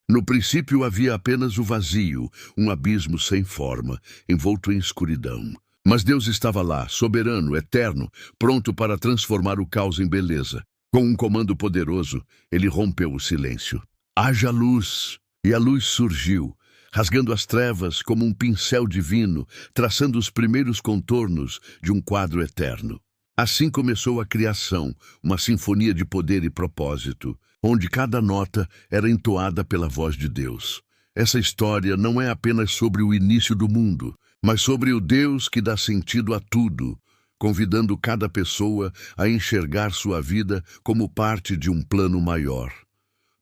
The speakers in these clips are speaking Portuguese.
No princípio havia apenas o vazio, um abismo sem forma, envolto em escuridão. Mas Deus estava lá, soberano, eterno, pronto para transformar o caos em beleza. Com um comando poderoso, ele rompeu o silêncio. Haja luz! E a luz surgiu, rasgando as trevas como um pincel divino, traçando os primeiros contornos de um quadro eterno. Assim começou a criação, uma sinfonia de poder e propósito, onde cada nota era entoada pela voz de Deus. Essa história não é apenas sobre o início do mundo, mas sobre o Deus que dá sentido a tudo, convidando cada pessoa a enxergar sua vida como parte de um plano maior.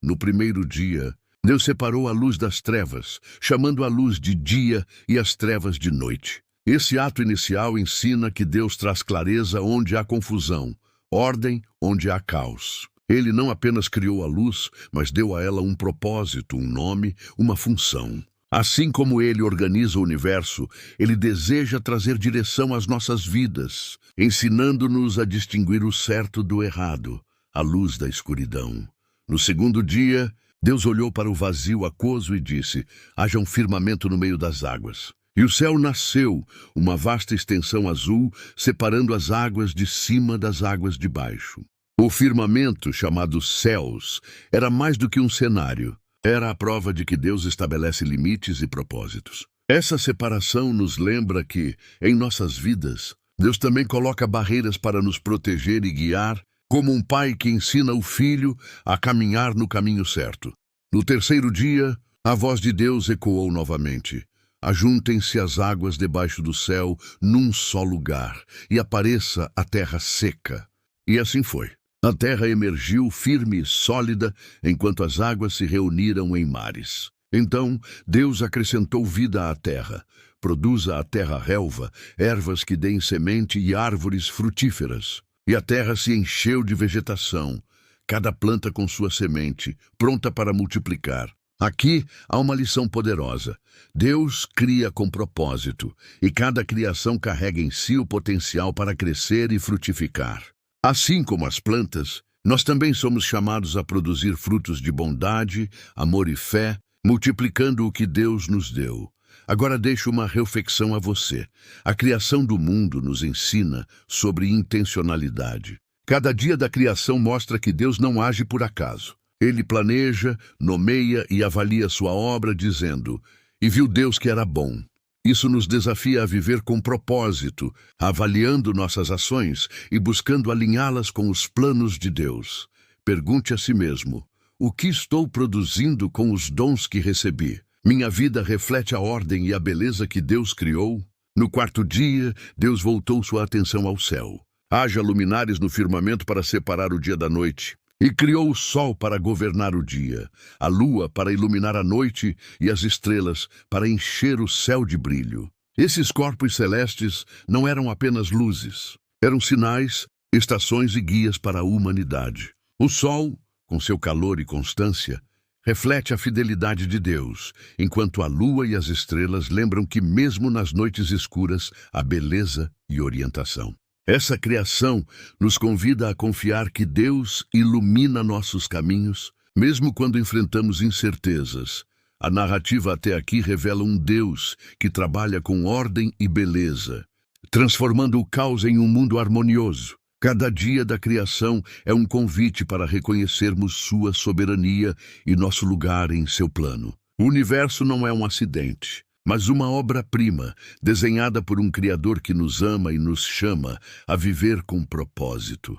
No primeiro dia, Deus separou a luz das trevas, chamando a luz de dia e as trevas de noite. Esse ato inicial ensina que Deus traz clareza onde há confusão, ordem onde há caos. Ele não apenas criou a luz, mas deu a ela um propósito, um nome, uma função. Assim como ele organiza o universo, ele deseja trazer direção às nossas vidas, ensinando-nos a distinguir o certo do errado, a luz da escuridão. No segundo dia, Deus olhou para o vazio aquoso e disse: haja um firmamento no meio das águas. E o céu nasceu, uma vasta extensão azul, separando as águas de cima das águas de baixo. O firmamento, chamado céus, era mais do que um cenário. Era a prova de que Deus estabelece limites e propósitos. Essa separação nos lembra que, em nossas vidas, Deus também coloca barreiras para nos proteger e guiar, como um pai que ensina o filho a caminhar no caminho certo. No terceiro dia, a voz de Deus ecoou novamente. Ajuntem-se as águas debaixo do céu num só lugar, e apareça a terra seca. E assim foi. A terra emergiu firme e sólida, enquanto as águas se reuniram em mares. Então, Deus acrescentou vida à terra. Produza a terra relva, ervas que deem semente e árvores frutíferas. E a terra se encheu de vegetação, cada planta com sua semente, pronta para multiplicar. Aqui há uma lição poderosa. Deus cria com propósito, e cada criação carrega em si o potencial para crescer e frutificar. Assim como as plantas, nós também somos chamados a produzir frutos de bondade, amor e fé, multiplicando o que Deus nos deu. Agora deixo uma reflexão a você. A criação do mundo nos ensina sobre intencionalidade. Cada dia da criação mostra que Deus não age por acaso. Ele planeja, nomeia e avalia sua obra, dizendo: e viu Deus que era bom. Isso nos desafia a viver com propósito, avaliando nossas ações e buscando alinhá-las com os planos de Deus. Pergunte a si mesmo: o que estou produzindo com os dons que recebi? Minha vida reflete a ordem e a beleza que Deus criou? No quarto dia, Deus voltou sua atenção ao céu. Haja luminares no firmamento para separar o dia da noite. E criou o sol para governar o dia, a lua para iluminar a noite e as estrelas para encher o céu de brilho. Esses corpos celestes não eram apenas luzes, eram sinais, estações e guias para a humanidade. O sol, com seu calor e constância, reflete a fidelidade de Deus, enquanto a lua e as estrelas lembram que mesmo nas noites escuras há beleza e orientação. Essa criação nos convida a confiar que Deus ilumina nossos caminhos, mesmo quando enfrentamos incertezas. A narrativa até aqui revela um Deus que trabalha com ordem e beleza, transformando o caos em um mundo harmonioso. Cada dia da criação é um convite para reconhecermos sua soberania e nosso lugar em seu plano. O universo não é um acidente, mas uma obra-prima, desenhada por um Criador que nos ama e nos chama a viver com propósito.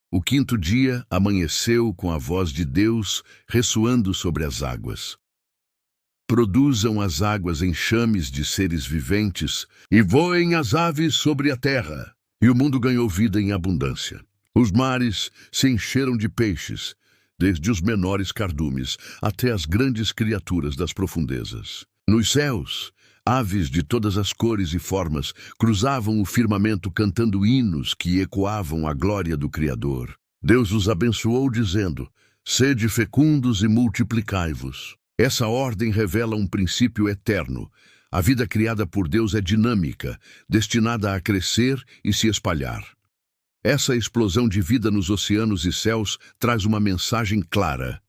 O quinto dia amanheceu com a voz de Deus ressoando sobre as águas. Produzam as águas enxames de seres viventes e voem as aves sobre a terra. E o mundo ganhou vida em abundância. Os mares se encheram de peixes, desde os menores cardumes até as grandes criaturas das profundezas. Nos céus, aves de todas as cores e formas cruzavam o firmamento cantando hinos que ecoavam a glória do Criador. Deus os abençoou dizendo: sede fecundos e multiplicai-vos. Essa ordem revela um princípio eterno. A vida criada por Deus é dinâmica, destinada a crescer e se espalhar. Essa explosão de vida nos oceanos e céus traz uma mensagem clara: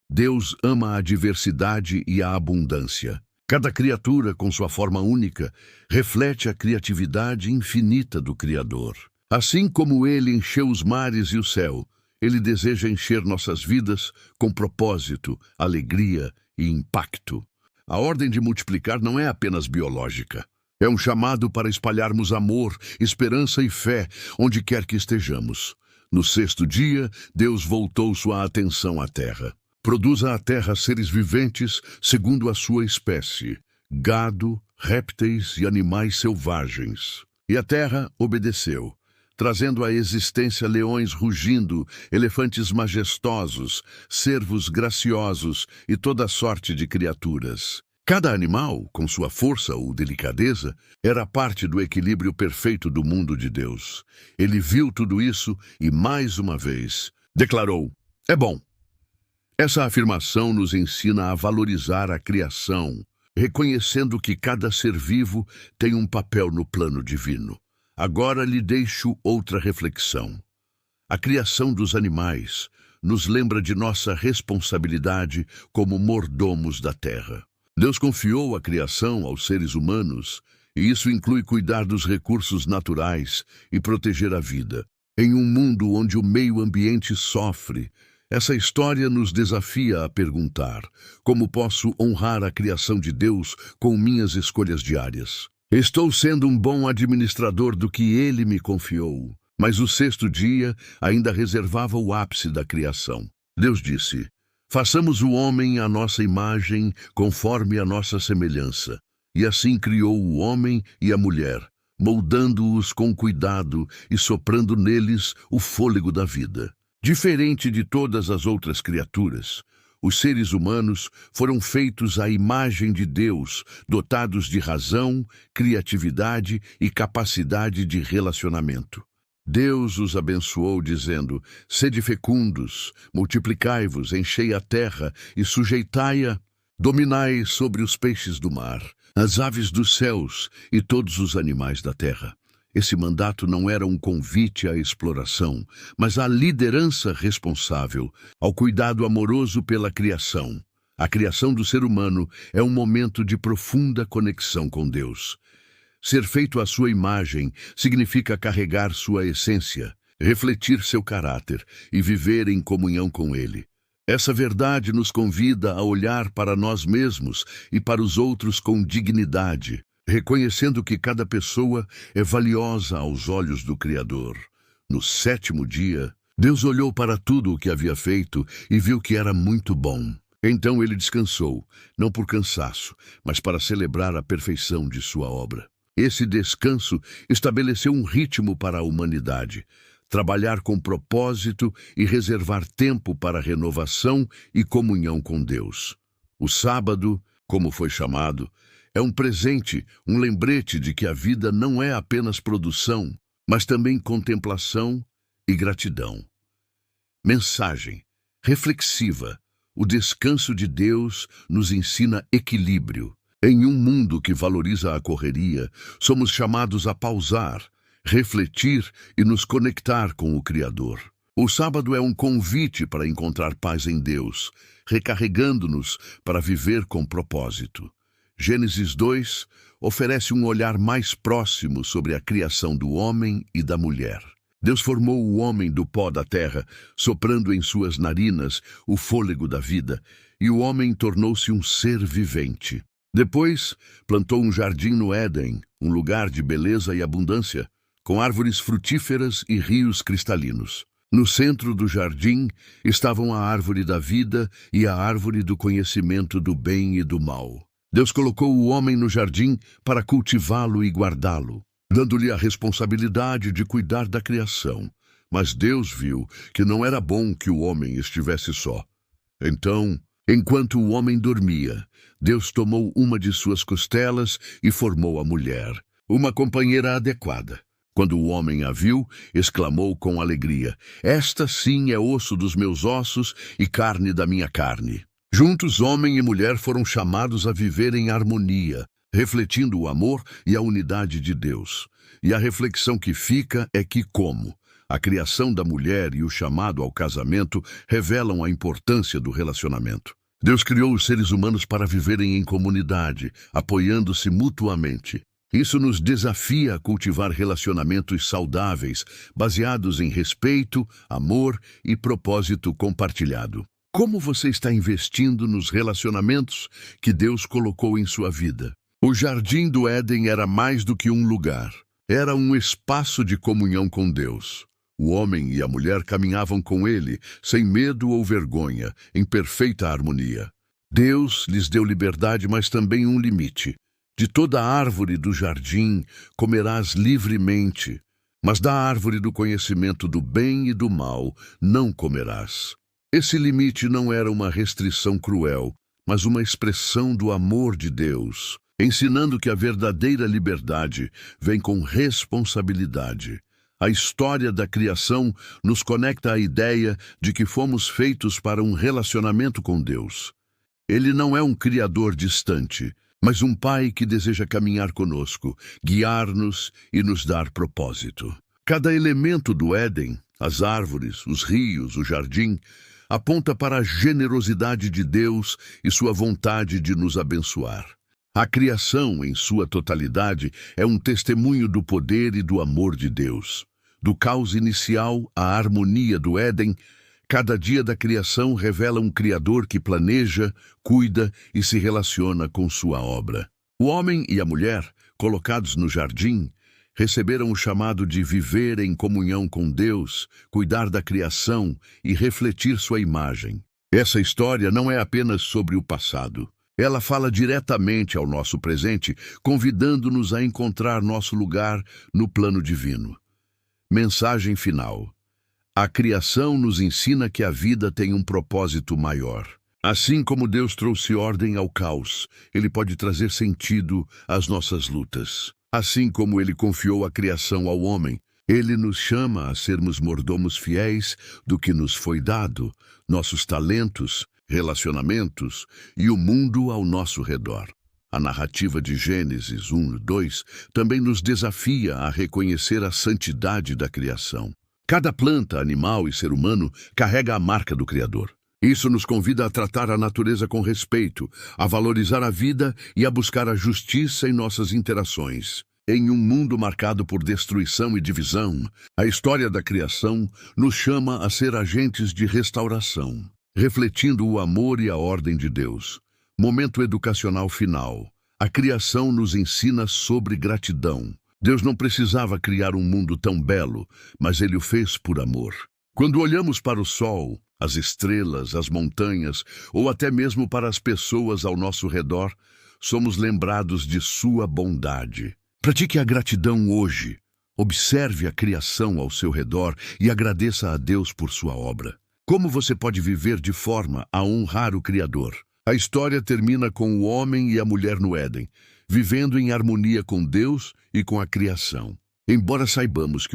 Deus ama a diversidade e a abundância. Cada criatura, com sua forma única, reflete a criatividade infinita do Criador. Assim como Ele encheu os mares e o céu, Ele deseja encher nossas vidas com propósito, alegria e impacto. A ordem de multiplicar não é apenas biológica. É um chamado para espalharmos amor, esperança e fé onde quer que estejamos. No sexto dia, Deus voltou sua atenção à terra. Produza a terra seres viventes segundo a sua espécie, gado, répteis e animais selvagens. E a terra obedeceu, trazendo à existência leões rugindo, elefantes majestosos, cervos graciosos e toda sorte de criaturas. Cada animal, com sua força ou delicadeza, era parte do equilíbrio perfeito do mundo de Deus. Ele viu tudo isso e, mais uma vez, declarou: "É bom." Essa afirmação nos ensina a valorizar a criação, reconhecendo que cada ser vivo tem um papel no plano divino. Agora lhe deixo outra reflexão. A criação dos animais nos lembra de nossa responsabilidade como mordomos da terra. Deus confiou a criação aos seres humanos, e isso inclui cuidar dos recursos naturais e proteger a vida. Em um mundo onde o meio ambiente sofre, essa história nos desafia a perguntar: como posso honrar a criação de Deus com minhas escolhas diárias? Estou sendo um bom administrador do que Ele me confiou, mas o sexto dia ainda reservava o ápice da criação. Deus disse: "Façamos o homem à nossa imagem, conforme a nossa semelhança." E assim criou o homem e a mulher, moldando-os com cuidado e soprando neles o fôlego da vida. Diferente de todas as outras criaturas, os seres humanos foram feitos à imagem de Deus, dotados de razão, criatividade e capacidade de relacionamento. Deus os abençoou, dizendo: "Sede fecundos, multiplicai-vos, enchei a terra e sujeitai-a, dominai sobre os peixes do mar, as aves dos céus e todos os animais da terra." Esse mandato não era um convite à exploração, mas à liderança responsável, ao cuidado amoroso pela criação. A criação do ser humano é um momento de profunda conexão com Deus. Ser feito à sua imagem significa carregar sua essência, refletir seu caráter e viver em comunhão com Ele. Essa verdade nos convida a olhar para nós mesmos e para os outros com dignidade, reconhecendo que cada pessoa é valiosa aos olhos do Criador. No sétimo dia, Deus olhou para tudo o que havia feito e viu que era muito bom. Então ele descansou, não por cansaço, mas para celebrar a perfeição de sua obra. Esse descanso estabeleceu um ritmo para a humanidade: trabalhar com propósito e reservar tempo para renovação e comunhão com Deus. O sábado, como foi chamado, é um presente, um lembrete de que a vida não é apenas produção, mas também contemplação e gratidão. Mensagem reflexiva: o descanso de Deus nos ensina equilíbrio. Em um mundo que valoriza a correria, somos chamados a pausar, refletir e nos conectar com o Criador. O sábado é um convite para encontrar paz em Deus, recarregando-nos para viver com propósito. Gênesis 2 oferece um olhar mais próximo sobre a criação do homem e da mulher. Deus formou o homem do pó da terra, soprando em suas narinas o fôlego da vida, e o homem tornou-se um ser vivente. Depois, plantou um jardim no Éden, um lugar de beleza e abundância, com árvores frutíferas e rios cristalinos. No centro do jardim estavam a árvore da vida e a árvore do conhecimento do bem e do mal. Deus colocou o homem no jardim para cultivá-lo e guardá-lo, dando-lhe a responsabilidade de cuidar da criação. Mas Deus viu que não era bom que o homem estivesse só. Então, enquanto o homem dormia, Deus tomou uma de suas costelas e formou a mulher, uma companheira adequada. Quando o homem a viu, exclamou com alegria: "Esta sim é osso dos meus ossos e carne da minha carne." Juntos, homem e mulher foram chamados a viver em harmonia, refletindo o amor e a unidade de Deus. E a reflexão que fica é que como? A criação da mulher e o chamado ao casamento revelam a importância do relacionamento. Deus criou os seres humanos para viverem em comunidade, apoiando-se mutuamente. Isso nos desafia a cultivar relacionamentos saudáveis, baseados em respeito, amor e propósito compartilhado. Como você está investindo nos relacionamentos que Deus colocou em sua vida? O Jardim do Éden era mais do que um lugar. Era um espaço de comunhão com Deus. O homem e a mulher caminhavam com ele, sem medo ou vergonha, em perfeita harmonia. Deus lhes deu liberdade, mas também um limite. De toda árvore do jardim comerás livremente, mas da árvore do conhecimento do bem e do mal não comerás. Esse limite não era uma restrição cruel, mas uma expressão do amor de Deus, ensinando que a verdadeira liberdade vem com responsabilidade. A história da criação nos conecta à ideia de que fomos feitos para um relacionamento com Deus. Ele não é um criador distante, mas um pai que deseja caminhar conosco, guiar-nos e nos dar propósito. Cada elemento do Éden, as árvores, os rios, o jardim, aponta para a generosidade de Deus e sua vontade de nos abençoar. A criação, em sua totalidade, é um testemunho do poder e do amor de Deus. Do caos inicial à harmonia do Éden, cada dia da criação revela um Criador que planeja, cuida e se relaciona com sua obra. O homem e a mulher, colocados no jardim, receberam o chamado de viver em comunhão com Deus, cuidar da criação e refletir sua imagem. Essa história não é apenas sobre o passado. Ela fala diretamente ao nosso presente, convidando-nos a encontrar nosso lugar no plano divino. Mensagem final. A criação nos ensina que a vida tem um propósito maior. Assim como Deus trouxe ordem ao caos, Ele pode trazer sentido às nossas lutas. Assim como Ele confiou a criação ao homem, Ele nos chama a sermos mordomos fiéis do que nos foi dado, nossos talentos, relacionamentos e o mundo ao nosso redor. A narrativa de Gênesis 1:2 também nos desafia a reconhecer a santidade da criação. Cada planta, animal e ser humano carrega a marca do Criador. Isso nos convida a tratar a natureza com respeito, a valorizar a vida e a buscar a justiça em nossas interações. Em um mundo marcado por destruição e divisão, a história da criação nos chama a ser agentes de restauração, refletindo o amor e a ordem de Deus. Momento educacional final. A criação nos ensina sobre gratidão. Deus não precisava criar um mundo tão belo, mas Ele o fez por amor. Quando olhamos para o sol, as estrelas, as montanhas, ou até mesmo para as pessoas ao nosso redor, somos lembrados de sua bondade. Pratique a gratidão hoje. Observe a criação ao seu redor e agradeça a Deus por sua obra. Como você pode viver de forma a honrar o Criador? A história termina com o homem e a mulher no Éden, vivendo em harmonia com Deus e com a criação. Embora saibamos que o